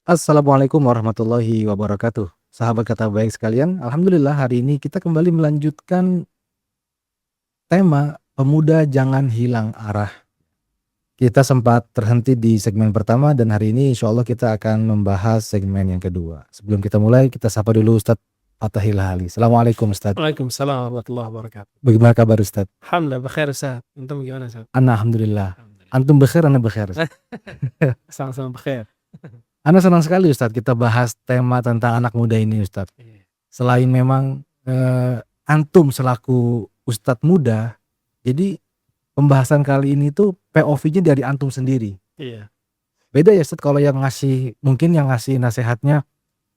Assalamualaikum warahmatullahi wabarakatuh. Sahabat kata baik sekalian, alhamdulillah hari ini kita kembali melanjutkan tema pemuda jangan hilang arah. Kita sempat terhenti di segmen pertama dan hari ini insya Allah kita akan membahas segmen yang kedua. Sebelum kita mulai, kita sapa dulu Ustadz Fatahil Hali. Assalamualaikum Ustadz. Waalaikumsalam warahmatullahi wabarakatuh. Bagaimana kabar Ustadz? Alhamdulillah bekhair Ustaz. Antum gimana Ustaz? Alhamdulillah. Alhamdulillah. Antum bekhair, ana bekhair. Sama-sama bekhair. Ana senang sekali Ustadz kita bahas tema tentang anak muda ini Ustadz. Selain memang antum selaku Ustadz muda, jadi pembahasan kali ini tuh POV-nya dari antum sendiri. Iya. Beda ya Ustadz kalau yang ngasih, mungkin yang ngasih nasihatnya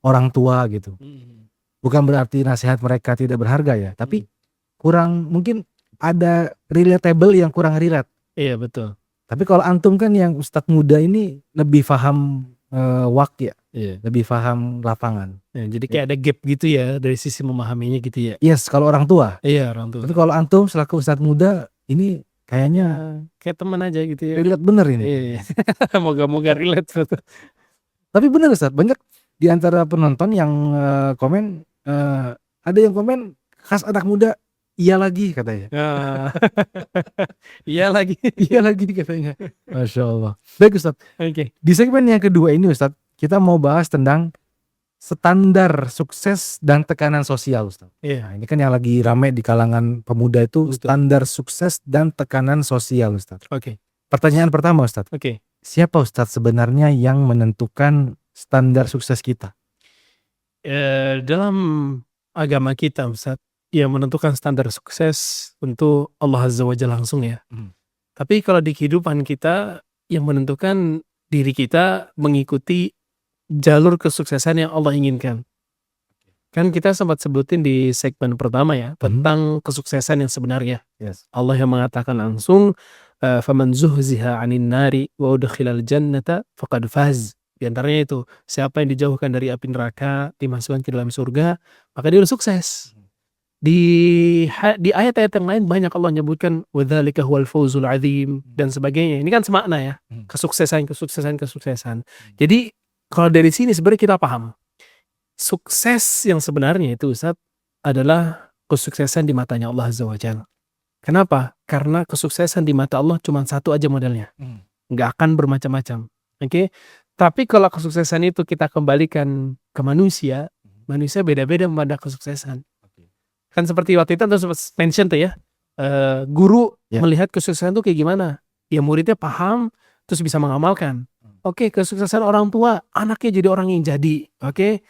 orang tua gitu. Bukan berarti nasihat mereka tidak berharga ya, tapi kurang, mungkin ada relatable yang kurang relate. Iya betul. Tapi kalau antum kan yang Ustadz muda ini lebih paham wak ya, Iya. lebih paham lapangan. Ya, jadi kayak ada gap gitu ya dari sisi memahaminya gitu ya. Yes, kalau orang tua. Iya orang tua. Tapi kalau antum selaku Ustadz muda ini kayaknya Kayak teman aja gitu ya. relate bener ini. Iya. Moga-moga relate. Tapi bener Ustadz, banyak di antara penonton yang komen, ada yang komen khas anak muda, iya lagi katanya. Iya lagi. Iya lagi katanya. Masya Allah. Baik Ustadz, Oke. di segmen yang kedua ini Ustadz, kita mau bahas tentang standar sukses dan tekanan sosial Ustadz. Iya. Nah, ini kan yang lagi rame di kalangan pemuda itu, Betul. standar sukses dan tekanan sosial Ustadz. Oke. Pertanyaan pertama Ustadz, Oke. siapa Ustadz sebenarnya yang menentukan standar sukses kita? Dalam agama kita Ustaz, yang menentukan standar sukses untuk Allah Azza wa Jalla langsung ya. Tapi kalau di kehidupan kita, yang menentukan diri kita mengikuti jalur kesuksesan yang Allah inginkan. Kan kita sempat sebutin di segmen pertama ya, tentang kesuksesan yang sebenarnya. Yes. Allah yang mengatakan langsung, faman zuhziha 'anil nari wa udkhilal jannata faqad faz. Di antaranya itu, siapa yang dijauhkan dari api neraka, dimasukkan ke dalam surga, maka dia udah sukses. Di ayat-ayat yang lain banyak Allah menyebutkan wadzalika huwal fawzul azim dan sebagainya. Ini kan semakna ya, kesuksesan. Jadi kalau dari sini sebenarnya kita paham, sukses yang sebenarnya itu Ustaz adalah kesuksesan di matanya Allah Azza wa Jalla. Kenapa? Karena kesuksesan di mata Allah cuma satu aja modelnya. Nggak akan bermacam-macam. Oke? Tapi kalau kesuksesan itu kita kembalikan ke manusia, manusia beda-beda memandang kesuksesan. Kan seperti waktu itu Anda sempat mention tuh ya, guru melihat kesuksesan itu kayak gimana? Ya muridnya paham, terus bisa mengamalkan. Oke, kesuksesan orang tua, anaknya jadi orang yang jadi. Oke,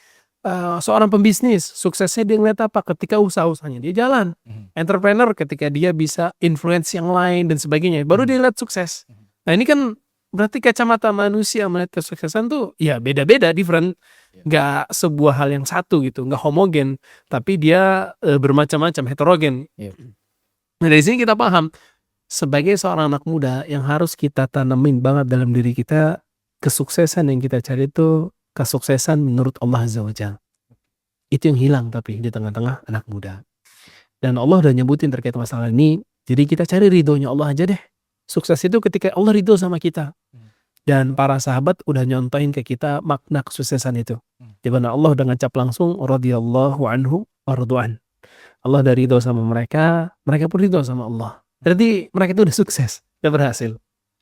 seorang pembisnis, suksesnya dia ngeliat apa? Ketika usaha-usahanya dia jalan. Entrepreneur ketika dia bisa influence yang lain dan sebagainya, baru dia lihat sukses. Nah ini kan berarti kacamata manusia melihat kesuksesan tuh ya beda-beda, different. Nggak sebuah hal yang satu gitu, nggak homogen, tapi dia bermacam-macam, heterogen. Nah dari sini kita paham, sebagai seorang anak muda yang harus kita tanemin banget dalam diri kita, kesuksesan yang kita cari itu kesuksesan menurut Allah Azza wa Jalla. Itu yang hilang tapi di tengah-tengah anak muda. Dan Allah udah nyebutin terkait masalah ini, jadi kita cari ridhonya Allah aja deh. Sukses itu ketika Allah ridho sama kita. Dan para sahabat udah nyontohin ke kita makna kesuksesan itu. Di mana Allah udah ngecap langsung radhiyallahu anhu wardu'an. Allah udah ridho sama mereka, mereka pun ridho sama Allah. Jadi mereka itu udah sukses, udah berhasil.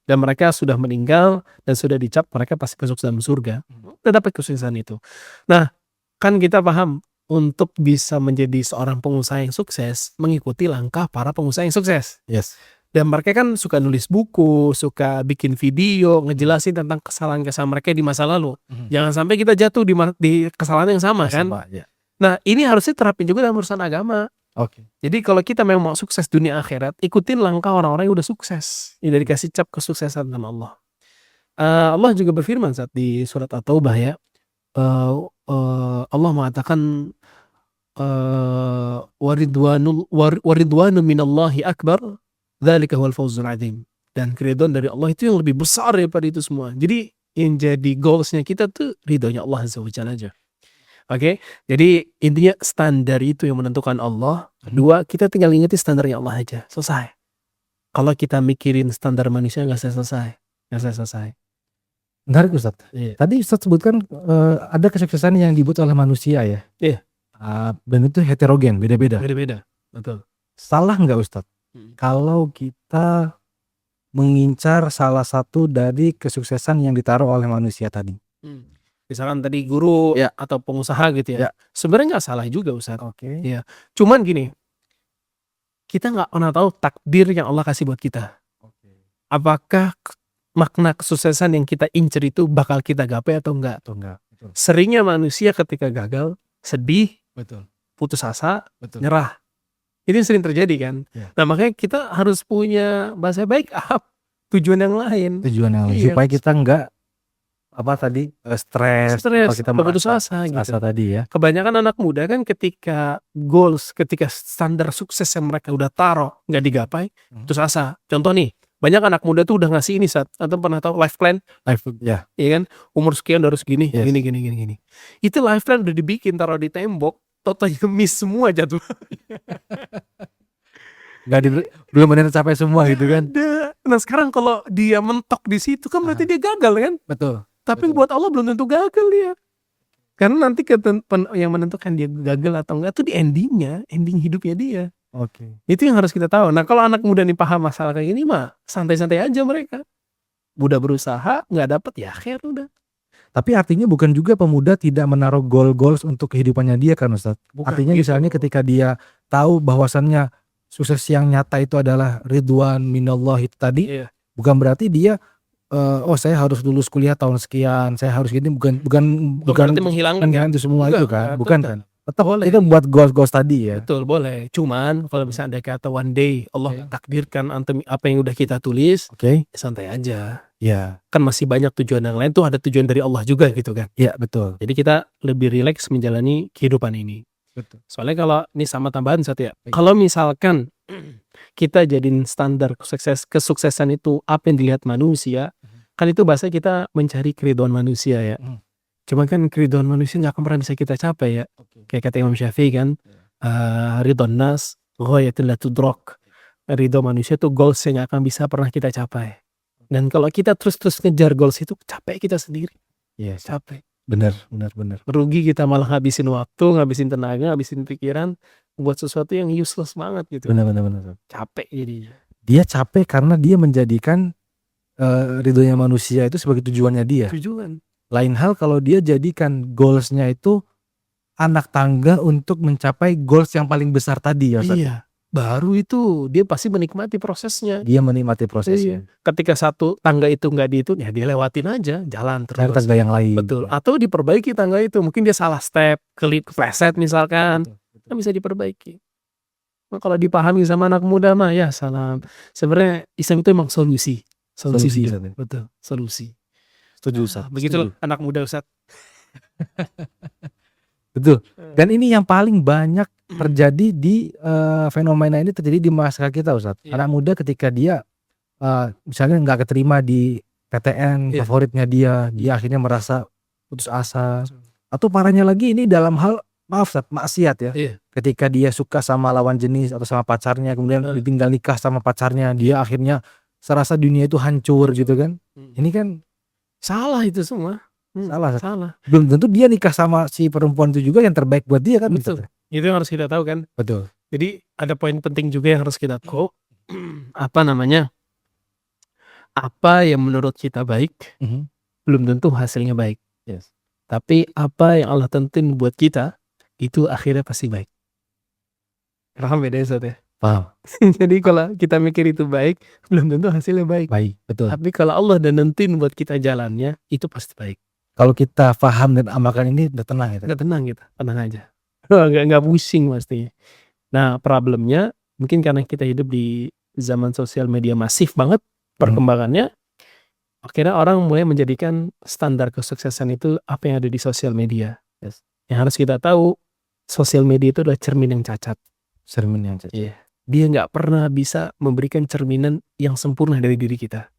Dan mereka sudah meninggal dan sudah dicap mereka pasti masuk dalam surga. Udah dapat kesuksesan itu. Nah, kan kita paham untuk bisa menjadi seorang pengusaha yang sukses, mengikuti langkah para pengusaha yang sukses. Yes. Dan mereka kan suka nulis buku, suka bikin video, ngejelasin tentang kesalahan-kesalahan mereka di masa lalu. Jangan sampai kita jatuh di kesalahan yang sama kan. Nah ini harusnya terapin juga dalam urusan agama. Jadi kalau kita memang mau sukses dunia akhirat, ikutin langkah orang-orang yang udah sukses. Ini dari kasih cap kesuksesan sama Allah. Allah juga berfirman saat di surat At-Taubah ya. Allah mengatakan waridwanu minallahi akbar dzalika huwal fawzul azim. Dan keridhaan dari Allah itu yang lebih besar daripada itu semua. Jadi yang jadi goalsnya kita tuh ridhonya Allah Azza wa Jalla aja. Oke, jadi intinya standar itu yang menentukan Allah. Kedua, kita tinggal ingetin standarnya Allah aja, selesai. Kalau kita mikirin standar manusia nggak selesai. Menarik Ustaz. Iya. Tadi Ustaz sebutkan ada kesuksesan yang dibuat oleh manusia ya. Iya. Dan itu heterogen, beda-beda. Beda-beda. Betul. Salah nggak Ustaz kalau kita mengincar salah satu dari kesuksesan yang ditaruh oleh manusia tadi? Misalkan tadi guru Ya. atau pengusaha gitu Ya. ya. Sebenarnya nggak salah juga Ustaz. Oke. Iya. Cuman gini, kita nggak pernah tahu takdir yang Allah kasih buat kita. Apakah makna kesuksesan yang kita incer itu bakal kita gapai atau enggak? Atau enggak? Betul. Seringnya manusia ketika gagal, sedih, Betul. putus asa, Betul. nyerah. Itu yang sering terjadi kan. Ya. Nah makanya kita harus punya bahasa baik tujuan yang lain. Tujuan yang lain Iya. supaya kita enggak stres atau kita putus merasa asa gitu. asa tadi ya. Kebanyakan anak muda kan ketika goals, ketika standar sukses yang mereka udah taruh nggak digapai, putus asa. Contoh nih, banyak anak muda tuh udah ngasih ini saat atau pernah tahu life plan, Ya. iya kan? Umur sekian harus gini, Yes. gini. Itu life plan udah dibikin taruh di tembok, totalnya miss semua jatuh. Belum benar tercapai semua gitu kan. Nah sekarang kalau dia mentok di situ kan berarti dia gagal kan? Betul. Tapi Betul. buat Allah belum tentu gagal dia. Karena nanti yang menentukan dia gagal atau enggak itu di ending hidupnya dia. Oke. Itu yang harus kita tahu. Nah kalau anak muda nih paham masalah kayak gini mah santai-santai aja mereka. Udah berusaha nggak dapet ya akhir udah. Tapi artinya bukan juga pemuda tidak menaruh goals untuk kehidupannya dia kan Ustaz. Bukan Artinya gitu. misalnya ketika dia tahu bahwasannya sukses yang nyata itu adalah ridwan minallah itu tadi, Iya. bukan berarti dia saya harus lulus kuliah tahun sekian, saya harus gini, bukan Berarti menghilangkan kan itu semua Enggak, itu kan, enggak, bukan tetap. kan. Tetap Boleh. kita buat goals tadi ya. Betul boleh. Cuman kalau misalnya ada kata one day Allah Oke. takdirkan apa yang udah kita tulis, Oke. santai aja. Ya, Kan masih banyak tujuan yang lain tuh ada tujuan dari Allah juga gitu kan. ya betul. Jadi kita lebih rileks menjalani kehidupan ini. Betul. Soalnya kalau ini sama tambahan satu ya. Baik. Kalau misalkan kita jadiin standar kesuksesan itu apa yang dilihat manusia, kan itu bahasa kita mencari keridhaan manusia ya. Cuma kan keridhaan manusia nggak akan pernah bisa kita capai ya. Kayak kata Imam Syafi'i kan, ridhon nas ghayatul la tudrak. Ridho manusia itu goals yang nggak akan bisa pernah kita capai. Dan kalau kita terus ngejar goals itu capek kita sendiri, Yes. capek. Benar. Rugi kita malah ngabisin waktu, ngabisin tenaga, ngabisin pikiran buat sesuatu yang useless banget gitu. Benar. Capek jadinya. Dia capek karena dia menjadikan ridhonya manusia itu sebagai tujuannya dia. Tujuan. Lain hal kalau dia jadikan goalsnya itu anak tangga untuk mencapai goals yang paling besar tadi ya Ustaz. Iya. Baru itu dia pasti menikmati prosesnya. Dia menikmati prosesnya. Ketika satu tangga itu nggak dihitung, ya dia lewatin aja, jalan Cari terus. tangga yang lain. Betul. Atau diperbaiki tangga itu. Mungkin dia salah step, kepleset misalkan, kan bisa diperbaiki. Nah, kalau dipahami sama anak muda mah ya salam. Sebenarnya Islam itu emang solusi. Solusi, hidup. Ustaz. Betul. Solusi. Setuju Ustaz. Begitulah anak muda Ustaz. Betul. Dan ini yang paling banyak terjadi di fenomena ini terjadi di masyarakat kita Ustaz. Iya. Anak muda ketika dia misalnya nggak keterima di PTN Iya. favoritnya dia akhirnya merasa putus asa. Atau parahnya lagi ini dalam hal Ustaz, maksiat ya. Iya. Ketika dia suka sama lawan jenis atau sama pacarnya kemudian ditinggal nikah sama pacarnya, dia akhirnya serasa dunia itu hancur gitu kan. Ini kan Salah itu semua. Salah. Salah. belum tentu dia nikah sama si perempuan itu juga yang terbaik buat dia kan. Betul. Itu yang harus kita tahu kan. Betul. Jadi ada poin penting juga yang harus kita tahu. Apa yang menurut kita baik belum tentu hasilnya baik. Yes. Tapi apa yang Allah tentuin buat kita itu akhirnya pasti baik. Paham beda Ustaz ya? Paham. Jadi kalau kita mikir itu baik belum tentu hasilnya baik. Baik, betul. Tapi kalau Allah udah nentuin buat kita jalannya itu pasti baik. Kalau kita paham dan amalkan ini udah tenang ya. Udah tenang kita, tenang aja. Nggak pusing pastinya. Nah problemnya mungkin karena kita hidup di zaman sosial media masif banget perkembangannya, akhirnya orang mulai menjadikan standar kesuksesan itu apa yang ada di sosial media. Yes. Yang harus kita tahu, sosial media itu adalah cermin yang cacat. Cermin yang cacat. Iya. Dia nggak pernah bisa memberikan cerminan yang sempurna dari diri kita.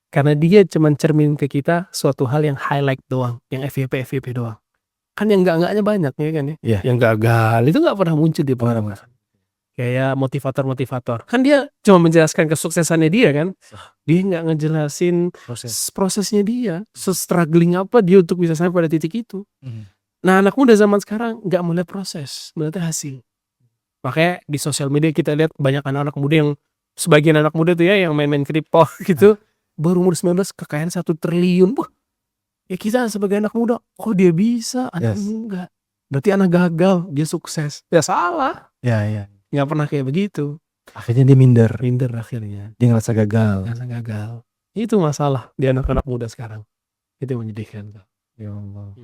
Karena dia cuma cermin ke kita suatu hal yang highlight doang, yang FYP doang. Kan yang enggak-enggaknya banyak ya kan ya. Iya. Yang gagal itu nggak pernah muncul di permukaan. kayak motivator-motivator. Kan dia cuma menjelaskan kesuksesannya dia kan. Dia nggak ngejelasin prosesnya dia, struggling apa dia untuk bisa sampai pada titik itu. Nah, anak muda zaman sekarang nggak melihat proses, melihat hasil. Makanya di sosial media kita lihat banyak anak-anak muda yang, sebagian anak muda tuh ya yang main-main kripto gitu, baru umur 19 kekayaan 1 triliun. Wah, ya kita sebagai anak muda, kok dia bisa, anak enggak. Berarti anak gagal, dia sukses. Ya salah. Ya. Nggak pernah kayak begitu. Akhirnya dia minder Akhirnya. dia ngerasa gagal. Itu masalah di anak-anak muda sekarang. Itu yang menyedihkan. Ya Allah.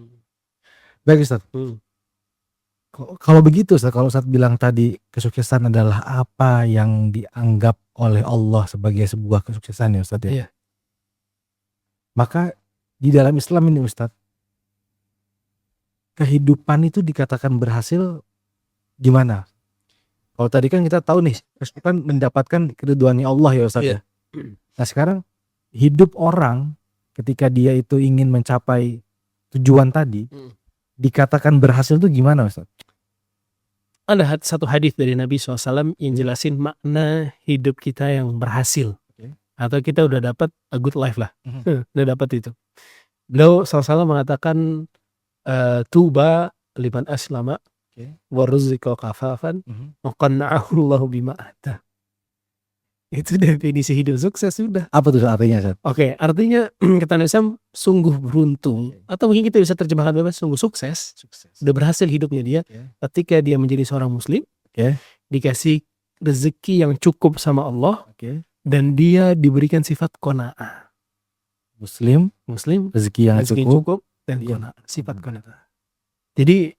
Baik Ustaz. Hmm. Kalau begitu Ustaz, kalau Ustaz bilang tadi kesuksesan adalah apa yang dianggap oleh Allah sebagai sebuah kesuksesan ya Ustaz ya. Iya. Maka di dalam Islam ini Ustaz, kehidupan itu dikatakan berhasil gimana? Kalau tadi kan kita tahu nih, kan mendapatkan keridhaannya Allah ya Ustaz ya. Nah sekarang hidup orang ketika dia itu ingin mencapai tujuan tadi, dikatakan berhasil itu gimana Ustaz? Ada satu hadis dari Nabi SAW yang jelasin makna hidup kita yang berhasil. Atau kita udah dapat a good life lah. Udah dapat itu. Beliau SAW mengatakan tuba liman aslama wa ruzziqa kafafan wa qanna'ahu Allahu bima ata. Itu definisi hidup sukses sudah. Apa tuh artinya Ustaz? Oke, artinya kata Nabi SAW sungguh beruntung, atau mungkin kita bisa terjemahkan bebas sungguh sukses. Udah berhasil hidupnya dia ketika dia menjadi seorang muslim, dikasih rezeki yang cukup sama Allah, dan dia diberikan sifat qanaah. Muslim rezeki yang cukup dan qanaah, sifat qanaah. Jadi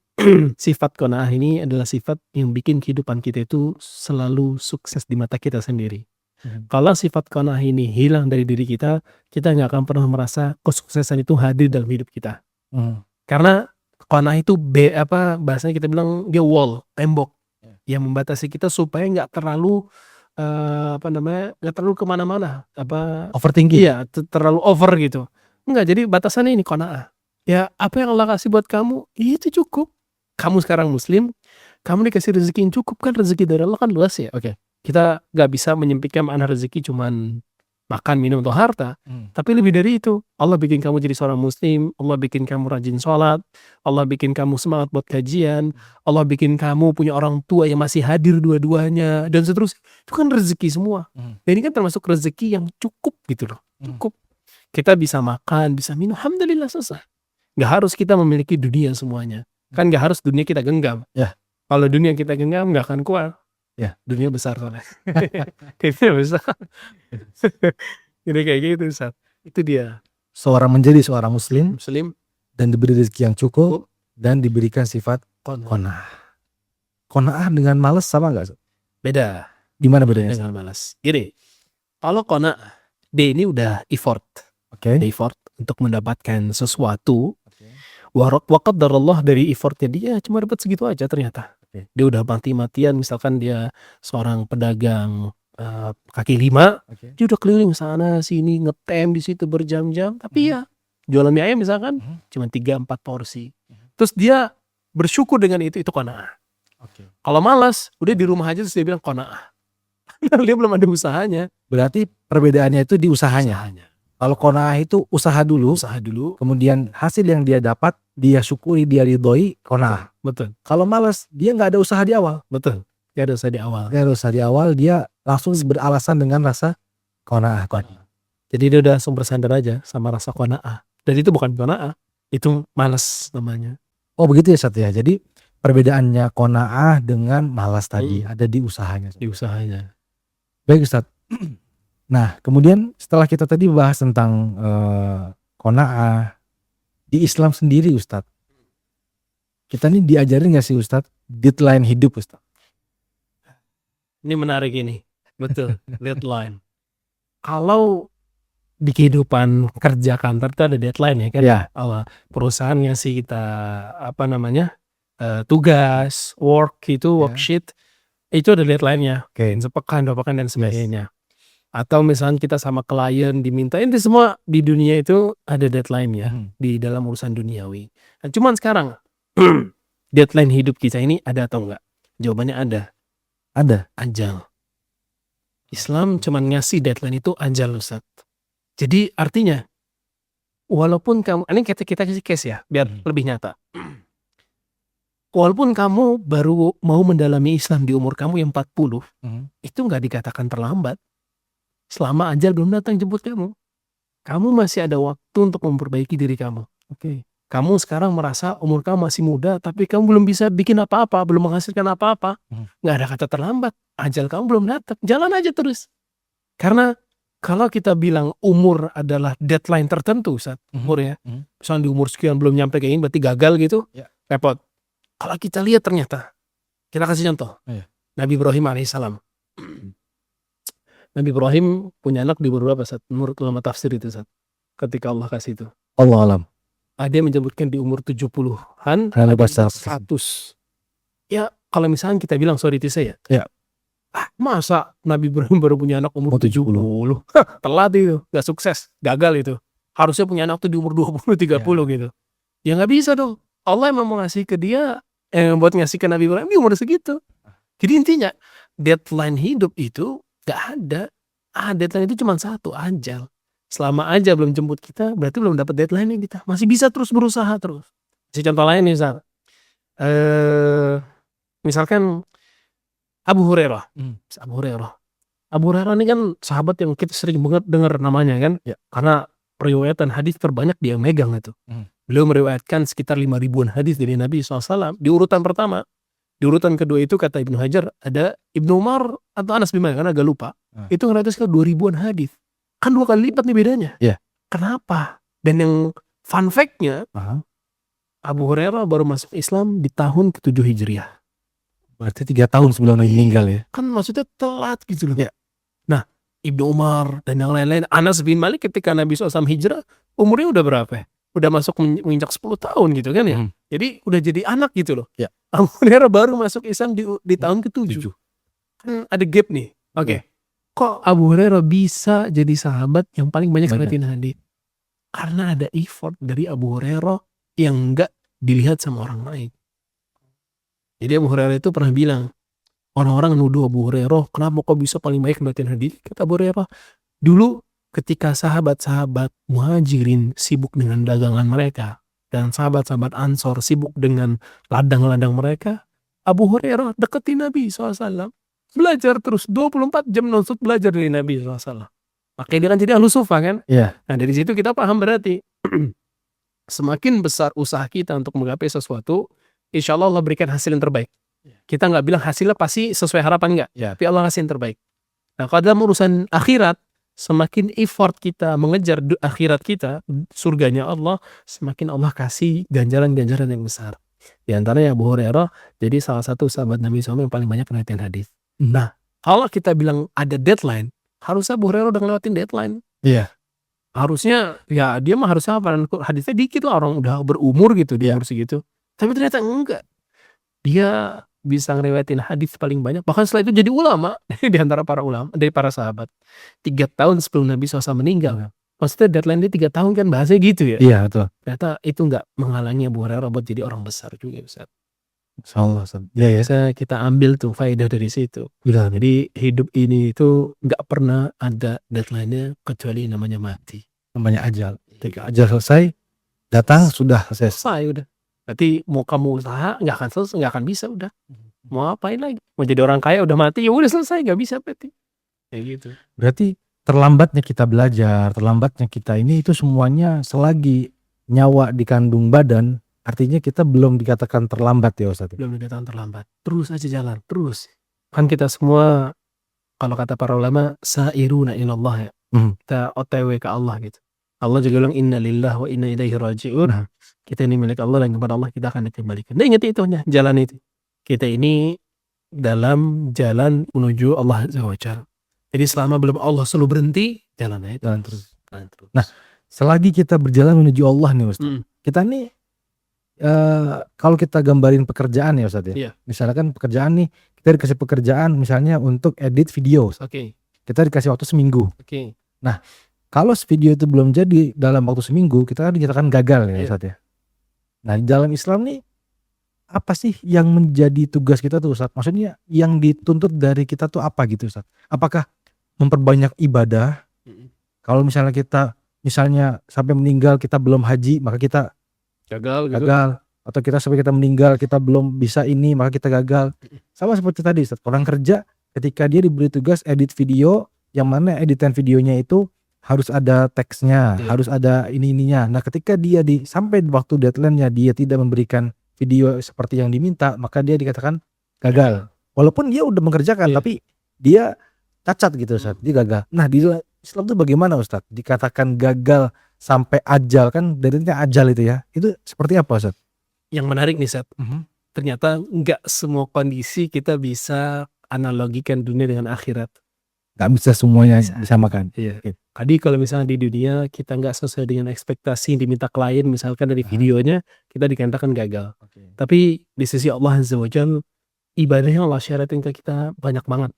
sifat qanaah ini adalah sifat yang bikin kehidupan kita itu selalu sukses di mata kita sendiri. Kalau sifat qanaah ini hilang dari diri kita nggak akan pernah merasa kesuksesan itu hadir dalam hidup kita. Karena qanaah itu bahasanya kita bilang dia wall, tembok yang membatasi kita supaya nggak terlalu nggak terlalu kemana-mana, overthinking. Iya, terlalu over gitu. Enggak, jadi batasannya ini qanaah. Ya, apa yang Allah kasih buat kamu, itu cukup. Kamu sekarang muslim, kamu dikasih rezeki yang cukup, kan rezeki dari Allah kan luas ya. Kita gak bisa menyempitkan makna rezeki cuman makan, minum, atau harta. Tapi lebih dari itu, Allah bikin kamu jadi seorang muslim, Allah bikin kamu rajin sholat, Allah bikin kamu semangat buat kajian, Allah bikin kamu punya orang tua yang masih hadir dua-duanya, dan seterusnya. Itu kan rezeki semua. Dan ini kan termasuk rezeki yang cukup gitu loh. Cukup. Kita bisa makan, bisa minum, alhamdulillah selesai. Gak harus kita memiliki dunia semuanya. Kan gak harus dunia kita genggam. Kalau dunia kita genggam gak akan kuat. Dunia besar soalnya. Dunia besar. Jadi kayak gitu Ustaz. Itu dia. Menjadi seorang muslim dan diberi rezeki yang cukup dan diberikan sifat qanaah. Qanaah dengan malas sama gak? Beda. Gimana bedanya? Dengan malas. Gini, kalau qanaah, dia ini udah effort. Effort untuk mendapatkan sesuatu. Wa qaddarallah, dari effortnya dia cuma dapat segitu aja ternyata. Dia udah mati-matian, misalkan dia seorang pedagang kaki lima, dia udah keliling sana sini, ngetem di situ berjam-jam, tapi ya jualan mie ayam misalkan cuma 3-4 porsi. Terus dia bersyukur dengan itu qanaah. Kalau malas, udah di rumah aja terus dia bilang qanaah. Dia belum ada usahanya. Berarti perbedaannya itu di usahanya. Kalau qanaah itu usaha dulu, kemudian hasil yang dia dapat dia syukuri, dia ridhoi, qanaah. Betul. Kalau malas, dia nggak ada usaha di awal. Betul. Dia ada usaha di awal. Dia langsung beralasan dengan rasa qanaah. Jadi dia udah langsung bersandar aja sama rasa qanaah. Dan itu bukan qanaah, itu malas namanya. Oh begitu ya Ustaz ya. Jadi perbedaannya qanaah dengan malas tadi ada di usahanya. Baik Ustaz. Nah kemudian setelah kita tadi bahas tentang qanaah di Islam sendiri Ustadz, kita nih diajarin gak sih Ustadz deadline hidup Ustadz? Ini menarik ini, betul. Deadline. Kalau di kehidupan kerja kantor itu ada deadline ya kan? Perusahaan ngasih kita tugas, worksheet, itu ada deadline-nya. Sepekan, 2 pekan dan sebagainya. Atau misalnya kita sama klien dimintain, itu semua di dunia itu ada deadline ya, di dalam urusan duniawi. Nah, cuman sekarang deadline hidup kita ini ada atau enggak? Jawabannya ada. Ada. Ajal. Islam cuman ngasih deadline itu ajal, Ustaz. Jadi artinya walaupun kamu, ini kita kasih case ya biar lebih nyata. Walaupun kamu baru mau mendalami Islam di umur kamu yang 40, itu nggak dikatakan terlambat. Selama ajal belum datang jemput kamu. Kamu masih ada waktu untuk memperbaiki diri kamu. Oke. Kamu sekarang merasa umur kamu masih muda, tapi kamu belum bisa bikin apa-apa, belum menghasilkan apa-apa. Nggak ada kata terlambat. Ajal kamu belum datang. Jalan aja terus. Karena kalau kita bilang umur adalah deadline tertentu, Ustaz, umur ya. Misalnya di umur sekian belum nyampe kayak ini, berarti gagal gitu, repot. Kalau kita lihat ternyata, kita kasih contoh. Nabi Ibrahim alaihissalam. Nabi Ibrahim punya anak di umur berapa, Ustaz? Menurut ulama tafsir itu, Ustaz. Ketika Allah kasih itu. Allah alam. Ada yang menyebutkan di umur 70-an, Ada ada 100. Ya, kalau misalnya kita bilang sorry to say ya. Masa Nabi Ibrahim baru punya anak umur 70? Telat itu, gak sukses, gagal itu. Harusnya punya anak tuh di umur 20-30 gitu. Ya gak bisa dong. Allah emang mau ngasih ke dia, buat ngasih ke Nabi Ibrahim di umur segitu. Jadi intinya, deadline hidup itu gak ada. Deadline itu cuma satu, ajal. Selama aja belum jemput kita, berarti belum dapat deadline kita. Masih bisa terus berusaha terus. Kasih contoh lain nih, Ustaz. Misalkan Abu Hurairah. Abu Hurairah ini kan sahabat yang kita sering banget dengar namanya kan. Karena periwayatan hadis terbanyak dia megang itu. Beliau meriwayatkan sekitar 5.000-an hadis dari Nabi SAW. Di urutan pertama. Di urutan kedua itu kata Ibnu Hajar ada Ibnu Umar atau Anas bin Malik, karena agak lupa. Itu ngeratus ke 2.000-an hadis. Kan 2 kali lipat nih bedanya. Kenapa? Dan yang fun fact-nya, Abu Hurairah baru masuk Islam di tahun ke-7 Hijriah. Berarti 3 tahun sebelum Nabi meninggal ya. Kan maksudnya telat gitu loh. Nah, Ibnu Umar dan yang lain-lain, Anas bin Malik ketika Nabi SAW hijrah, umurnya udah berapa? Udah masuk menginjak 10 tahun gitu kan ya. Jadi udah jadi anak gitu loh. Abu Hurairah baru masuk Islam di tahun ke-7. Kan ada gap nih. Oke. Kok Abu Hurairah bisa jadi sahabat yang paling banyak ngeliatin hadis? Karena ada effort dari Abu Hurairah yang enggak dilihat sama orang lain. Jadi Abu Hurairah itu pernah bilang, orang-orang nuduh Abu Hurairah, kenapa kok bisa paling banyak ngeliatin hadis? Kata Abu Hurairah, dulu ketika sahabat-sahabat Muhajirin sibuk dengan dagangan mereka, dan sahabat-sahabat Ansor sibuk dengan ladang-ladang mereka, Abu Hurairah deketin Nabi SAW. Belajar terus 24 jam nonstop belajar dari Nabi SAW. Makanya dia kan jadi ahlu sufa kan. Nah dari situ kita paham berarti semakin besar usaha kita untuk menggapai sesuatu, insya Allah Allah berikan hasil yang terbaik. Kita nggak bilang hasilnya pasti sesuai harapan nggak, tapi Allah kasih yang terbaik. Nah kalau dalam urusan akhirat, semakin effort kita mengejar akhirat kita, surganya Allah, semakin Allah kasih ganjaran-ganjaran yang besar. Di antaranya Abu Hurairah jadi salah satu sahabat Nabi SAW yang paling banyak ngeliatin hadis. Nah, kalau kita bilang ada deadline, harusnya Abu Hurairah udah ngelewatin deadline. Harusnya, ya dia mah harusnya apa? Hadisnya dikit lah, orang udah berumur gitu, di umur segitu. Tapi ternyata enggak. Dia bisa ngelewatin hadis paling banyak. Bahkan setelah itu jadi ulama di antara para ulama, dari para sahabat. 3 tahun sebelum Nabi SAW meninggal. Maksudnya deadline dia 3 tahun kan bahasanya gitu ya. Iya betul. Ternyata itu enggak menghalangi Abu Hurairah buat jadi orang besar juga, Ustaz. Insyaallah. Bisa kita ambil tuh faedah dari situ. Jadi hidup ini itu nggak pernah ada deadline-nya kecuali namanya mati. Namanya ajal. Ketika ajal selesai, datang sudah selesai udah. Berarti mau kamu usaha nggak akan selesai, nggak akan bisa udah. Mau apain lagi? Mau jadi orang kaya udah mati ya udah selesai, nggak bisa berarti. Kayak gitu. Berarti terlambatnya kita belajar, terlambatnya kita ini itu semuanya selagi nyawa dikandung badan. Artinya kita belum dikatakan terlambat ya Ustaz. Belum dikatakan terlambat. Terus aja jalan, terus. Kan kita semua kalau kata para ulama sairuna ilallah ya. Kita OTW ke Allah gitu. Allah juga bilang inna lillahi wa inna ilaihi raji'un. Kita ini milik Allah dan kepada Allah kita akan dikembalikan. Nah, ingat itu jalan itu. Kita ini dalam jalan menuju Allah Azza wa Jalla. Jadi selama belum Allah selalu berhenti, jalan aja. Jalan terus. Nah, selagi kita berjalan menuju Allah nih Ustaz. Kita nih kalau kita gambarin pekerjaan ya Ustaz ya. Misalkan pekerjaan nih, kita dikasih pekerjaan misalnya untuk edit video. Kita dikasih waktu seminggu. Nah, kalau video itu belum jadi dalam waktu seminggu, kita kan dinyatakan gagal ya Ustaz ya. Nah, di dalam Islam nih apa sih yang menjadi tugas kita tuh Ustaz? Maksudnya yang dituntut dari kita tuh apa gitu Ustaz? Apakah memperbanyak ibadah? Kalau misalnya kita sampai meninggal kita belum haji, maka kita Gagal gitu. gagal. Atau kita sampai kita meninggal kita belum bisa ini, maka kita gagal. Sama seperti tadi Ustaz, orang kerja ketika dia diberi tugas edit video, yang mana editan videonya itu harus ada teksnya, Iya. harus ada ininya. Nah, ketika dia sampai waktu deadline-nya dia tidak memberikan video seperti yang diminta, maka dia dikatakan gagal. Walaupun dia udah mengerjakan, Iya. tapi dia cacat gitu Ustaz, dia gagal. Nah, di Islam itu bagaimana Ustaz? Dikatakan gagal sampai ajal, kan darinya ajal itu ya. Itu seperti apa Ustaz? Yang menarik nih Seth, ternyata nggak semua kondisi kita bisa analogikan dunia dengan akhirat. Gak bisa semuanya Bisa. disamakan. Iya. Oke. Tadi kalau misalnya di dunia kita nggak sesuai dengan ekspektasi yang diminta klien misalkan dari videonya, kita dikatakan gagal. Oke. Tapi di sisi Allah Azza wa Jalla, ibadah yang Allah syaratin ke kita banyak banget.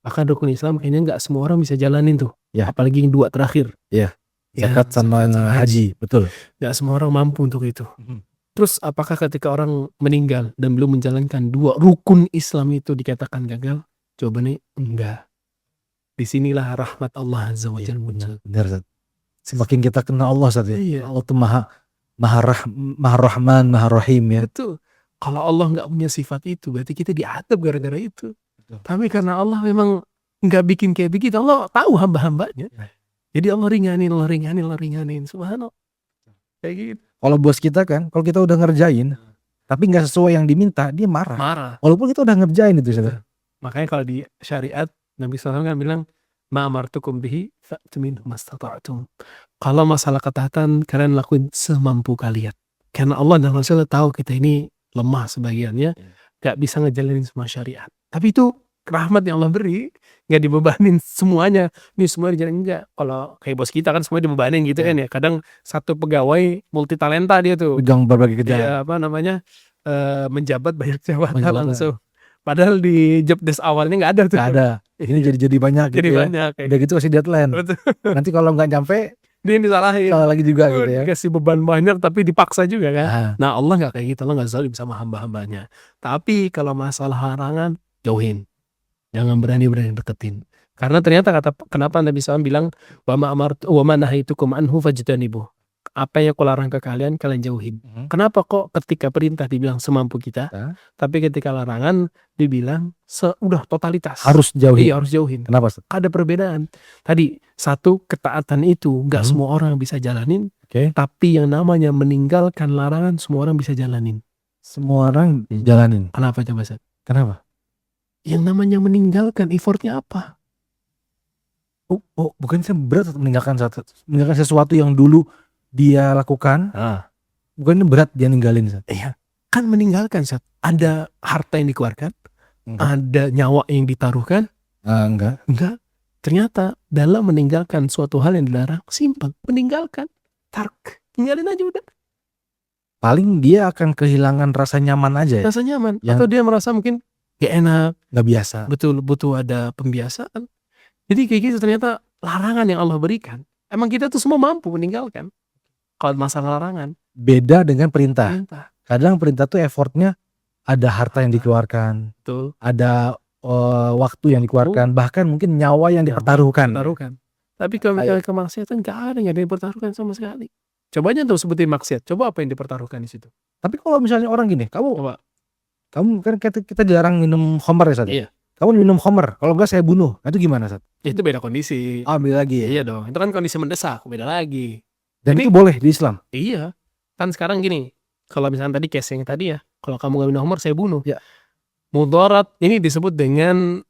Bahkan rukun Islam kayaknya nggak semua orang bisa jalanin tuh. Ya. Apalagi yang 2 terakhir. Iya. Ya, Zakat sama haji, betul. nggak semua orang mampu untuk itu. Terus apakah ketika orang meninggal dan belum menjalankan 2 rukun Islam itu dikatakan gagal? Jawabannya enggak. Disinilah rahmat Allah Azza wa Jalla muncul. Benar Ustaz. Semakin kita kenal Allah Ustaz ya. Iya. Allah tuh maha rahman, maha rahim ya. Betul. Kalau Allah nggak punya sifat itu, berarti kita diadab gara-gara itu. Betul. Tapi karena Allah memang nggak bikin kayak begitu, Allah tahu hamba-hambanya. Ya. Jadi Allah ringanin. Subhanallah. Kayak gitu. Kalau bos kita kan, kalau kita udah ngerjain, tapi nggak sesuai yang diminta, dia marah. Marah. Walaupun kita udah ngerjain itu Ustaz. Makanya kalau di syariat Nabi SAW kan bilang ma'amartukum bihi fa'tu minhu mastata'tum. Kalau masalah ketaatan kalian lakuin semampu kalian. Karena Allah dan Rasulullah tahu kita ini lemah sebagiannya, gak bisa ngejalanin semua syariat. Tapi itu rahmat yang Allah beri, gak dibebanin semuanya. Ini semua dijalanin enggak. Kalau kayak bos kita kan semua dibebanin gitu kan ya. Kadang satu pegawai multi talenta dia tuh. Pegang berbagai Ya, kerjaan. menjabat banyak jabatan Banyak langsung. Padahal di job desk awalnya nggak ada tuh. Gak ada. Ini jadi banyak Jadi gitu ya. banyak. Kayak Udah gitu kasih deadline. Betul. Nanti kalau nggak nyampe, Dia yang disalahin. salah lagi juga gitu ya. Dikasih beban banyak tapi dipaksa juga kan. Nah, Nah Allah nggak kayak gitu. Allah nggak zalim sama hamba-hambanya. Tapi kalau masalah larangan, jauhin. Jangan berani-berani deketin. Karena ternyata kenapa Nabi SAW bilang wa ma nahaitukum anhu fajtanibuh. Apa yang aku larang ke kalian jauhin. Kenapa kok ketika perintah dibilang semampu kita, tapi ketika larangan dibilang udah totalitas. harus jauhi. Iya, harus jauhin. Kenapa Ustaz? Ada perbedaan. Tadi satu, ketaatan itu nggak semua orang bisa jalanin. Oke. Tapi yang namanya meninggalkan larangan semua orang bisa jalanin. Semua orang jalanin. Kenapa coba Seth? Kenapa? Yang namanya meninggalkan effortnya apa? Oh, bukan berat meninggalkan sesuatu yang dulu dia lakukan. Bukan berat dia ninggalin Ustaz. Iya. Kan meninggalkan Seth. Ada harta yang dikeluarkan, ada nyawa yang ditaruhkan. Enggak. Ternyata dalam meninggalkan suatu hal yang dilarang, simpel. Meninggalkan. Tark. Tinggalin aja udah. Paling dia akan kehilangan rasa nyaman aja ya. Rasa nyaman. Yang- Atau dia merasa mungkin gak enak. Nggak biasa. Betul, butuh ada pembiasaan. Jadi kayak gitu ternyata larangan yang Allah berikan. Emang kita tuh semua mampu meninggalkan. Kalau masalah larangan. Beda dengan perintah. Perintah. Kadang perintah tuh effortnya ada harta yang dikeluarkan, Betul. ada waktu yang dikeluarkan, bahkan mungkin nyawa yang dipertaruhkan. Taruhkan. Tapi kalau misalnya kemaksiatan gak ada yang dipertaruhkan sama sekali. Coba aja tuh sebutin maksiat. Coba apa yang dipertaruhkan di situ. Tapi kalau misalnya orang gini, Coba. kamu kan kita jarang minum khamar ya Ustaz? Iya. Kamu minum khamar, kalau enggak saya bunuh. Nah, itu gimana Ustaz? Itu beda kondisi. Ambil lagi ya. Iya dong. Itu kan kondisi mendesak. Beda lagi. Dan Ini- itu boleh di Islam. Iya. Kan sekarang gini. Kalau misalnya tadi case yang tadi ya. Kalau kamu gak minum khamar saya bunuh. Ya. Mudarat ini disebut dengan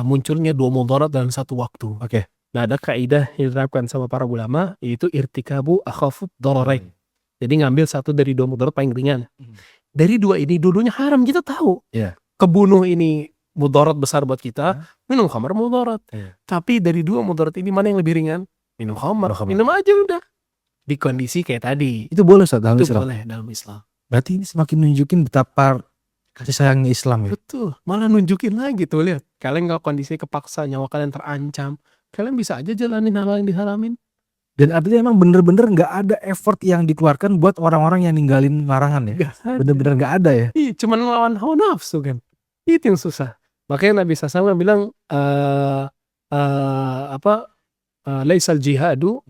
munculnya 2 mudarat dalam satu waktu. Oke. Nah ada kaidah yang diterapkan sama para ulama yaitu irtikabu akhafud dararain. Jadi ngambil satu dari 2 mudarat paling ringan. Dari 2 ini dulunya haram kita tahu. Iya. Kebunuh ini mudarat besar buat kita, minum khamar mudarat. Iya. Tapi dari 2 mudarat ini mana yang lebih ringan? Minum khamar. Minum aja udah. Di kondisi kayak tadi. Itu boleh Ustaz dalam Itu Islam. boleh dalam Islam. Berarti ini semakin nunjukin betapa kasih sayangnya Islam ya. Betul. Malah nunjukin lagi tuh lihat. Kalian kalau kondisi kepaksa nyawa kalian terancam, kalian bisa aja jalanin hal yang diharamin. Dan artinya emang bener-bener nggak ada effort yang dikeluarkan buat orang-orang yang ninggalin larangan ya. Nggak ada. Bener-bener nggak ada ya. Iya, cuman lawan hawa nafsu kan. Itu yang susah. Makanya Nabi SAW bilang laisal jihadu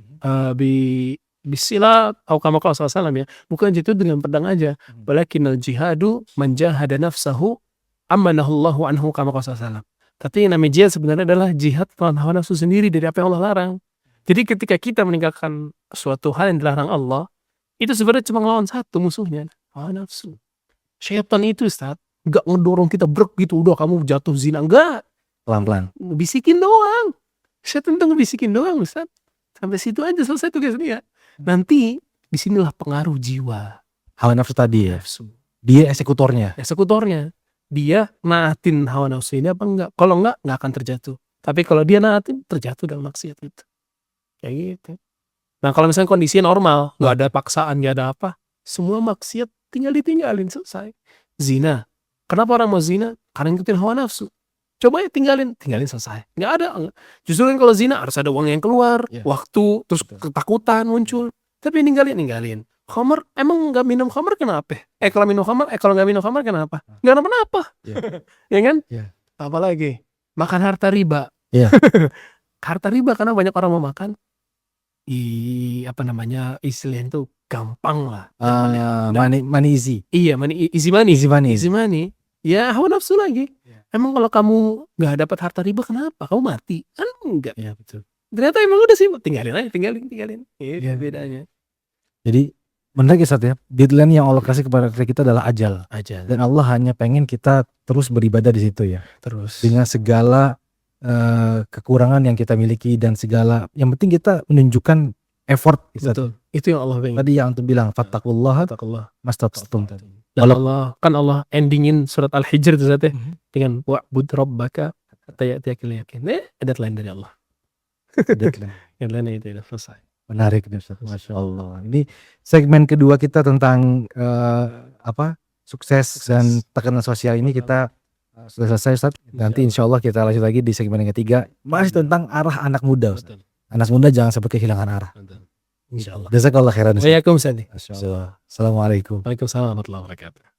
bisilat atau kama qala sallallahu ya. Bukan itu dengan pedang aja. Walakinal jihadu man jahada nafsahu amanahullahu anhu kama qala sallallahu. Tapi yang namanya jihad sebenarnya adalah jihad melawan hawa nafsu sendiri dari apa yang Allah larang. Jadi ketika kita meninggalkan suatu hal yang dilarang Allah, itu sebenarnya cuma melawan satu musuhnya, hawa nafsu. Syaitan itu Ustaz, gak ngedorong kita brek gitu, udah kamu jatuh zina, enggak. Pelan-pelan. Bisikin doang. Syaitan tuh ngebisikin doang Ustaz. Sampai situ aja selesai tugas dia. Nanti disinilah pengaruh jiwa. Hawa nafsu tadi ya. Nafsu. Dia eksekutornya. Eksekutornya. Dia naatin hawa nafsu ini apa enggak? Kalau enggak akan terjatuh. Tapi kalau dia naatin, terjatuh dalam maksiat itu. Kayak gitu. Nah kalau misalnya kondisinya normal, nggak ada paksaan, nggak ada apa, semua maksiat tinggal ditinggalin, selesai. Zina, kenapa orang mau zina? Karena ngikutin hawa nafsu. Coba ya tinggalin selesai. Nggak ada. Justru kan kalau zina harus ada uang yang keluar, waktu, terus ketakutan muncul. Tapi ninggalin. Khamar, emang nggak minum khamar kenapa? Kalau minum khamar, kalau nggak minum khamar kenapa? Nggak kenapa-napa. Ya kan? Apalagi makan harta riba. Harta riba karena banyak orang mau makan. Istilahnya itu gampang lah. Money easy. Iya, easy money. Ya hawa nafsu lagi. Emang kalau kamu nggak dapat harta riba kenapa? Kamu mati? Kan enggak. Iya betul. Ternyata emang udah sih, tinggalin aja. Itu bedanya. Jadi menarik ya Ustaz ya. Deadline yang Allah kasih kepada kita adalah ajal. Dan Allah hanya pengen kita terus beribadah di situ ya. Terus. Dengan segala kekurangan yang kita miliki dan segala, yang penting kita menunjukkan effort. Betul. Itu yang Allah pengen. Tadi yang antum bilang fattaqullaha mastata'tum. Dan Allah endingin surat Al-Hijr itu Ustaz ya, dengan wa'bud rabbaka hatta ya'tiyakal yaqin. Deadline dari Allah. Deadline itu udah selesai. Menarik nih Ustaz. Masya Allah. Ini segmen kedua kita tentang sukses dan tekanan sosial ini kita sudah selesai Ustaz. Nanti insya Allah kita lanjut lagi di segmen yang ketiga. Masih tentang arah anak muda Ustaz. Anak muda jangan sampai kehilangan arah. Insya Allah. Jazakallah khairan. Waalaikumsalam. Assalamualaikum. Waalaikumsalam warahmatullahi wabarakatuh.